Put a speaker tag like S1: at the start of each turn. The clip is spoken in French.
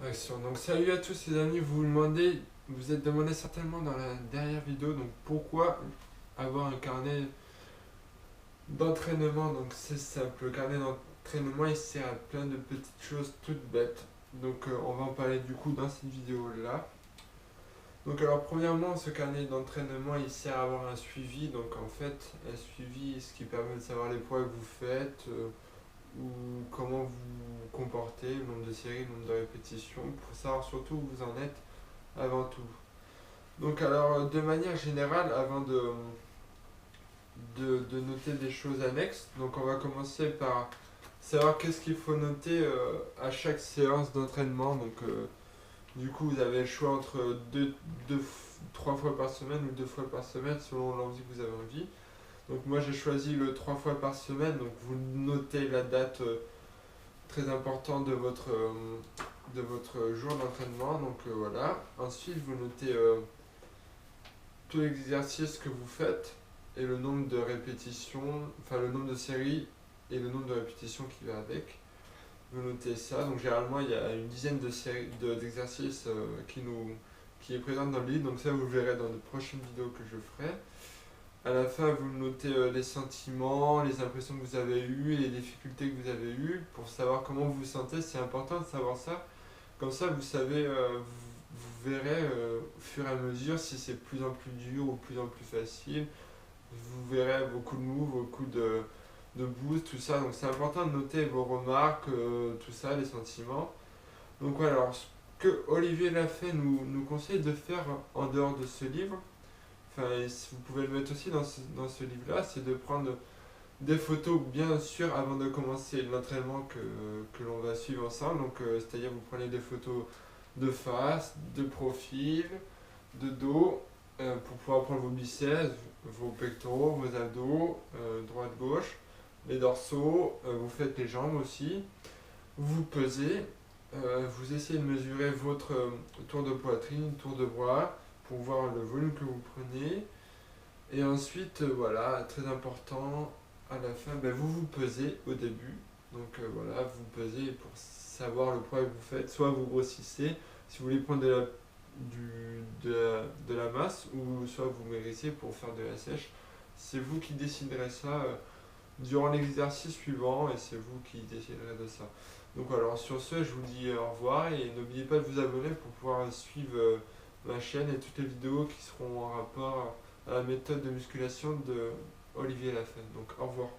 S1: Action. Donc salut à tous les amis, vous êtes demandé certainement dans la dernière vidéo, donc pourquoi avoir un carnet d'entraînement. Donc c'est simple, le carnet d'entraînement il sert à plein de petites choses toutes bêtes. Donc on va en parler du coup dans cette vidéo là. Donc alors premièrement, ce carnet d'entraînement il sert à avoir un suivi, donc en fait un suivi ce qui permet de savoir les poids que vous faites, ou comment vous vous comportez, le nombre de séries, le nombre de répétitions, pour savoir surtout où vous en êtes avant tout. Donc alors de manière générale, avant de noter des choses annexes, donc on va commencer par savoir qu'est-ce qu'il faut noter à chaque séance d'entraînement. Donc du coup vous avez le choix entre 3 fois par semaine ou 2 fois par semaine selon l'envie que vous avez envie. Donc moi j'ai choisi le 3 fois par semaine, donc vous notez la date très importante de votre jour d'entraînement. Donc voilà. Ensuite vous notez tous les exercices que vous faites et le nombre de répétitions, enfin le nombre de séries et le nombre de répétitions qui va avec. Vous notez ça. Donc généralement il y a une dizaine de séries d'exercices qui est présente dans le livre. Donc ça vous le verrez dans de prochaines vidéos que je ferai. À la fin, vous notez les sentiments, les impressions que vous avez eues et les difficultés que vous avez eues pour savoir comment vous vous sentez. C'est important de savoir ça. Comme ça, vous savez, vous verrez au fur et à mesure si c'est de plus en plus dur ou de plus en plus facile. Vous verrez beaucoup de moves, beaucoup de boost, tout ça. Donc c'est important de noter vos remarques, tout ça, les sentiments. Donc voilà, alors ce que Olivier Lafay nous conseille de faire en dehors de ce livre, enfin, vous pouvez le mettre aussi dans ce livre-là, c'est de prendre des photos bien sûr avant de commencer l'entraînement que l'on va suivre ensemble. Donc c'est-à-dire vous prenez des photos de face, de profil, de dos, pour pouvoir prendre vos biceps, vos pectoraux, vos abdos, droite-gauche, les dorsaux, vous faites les jambes aussi, vous pesez, vous essayez de mesurer votre tour de poitrine, tour de bras, pour voir le volume que vous prenez. Et ensuite, voilà, très important, à la fin, ben, vous vous pesez au début. Donc voilà, vous pesez pour savoir le poids que vous faites. Soit vous grossissez, si vous voulez prendre de la masse, ou soit vous maigrissez pour faire de la sèche. C'est vous qui déciderez ça durant l'exercice suivant et c'est vous qui déciderez de ça. Donc alors sur ce, je vous dis au revoir et n'oubliez pas de vous abonner pour pouvoir suivre ma chaîne et toutes les vidéos qui seront en rapport à la méthode de musculation de Olivier Lafay. Donc au revoir.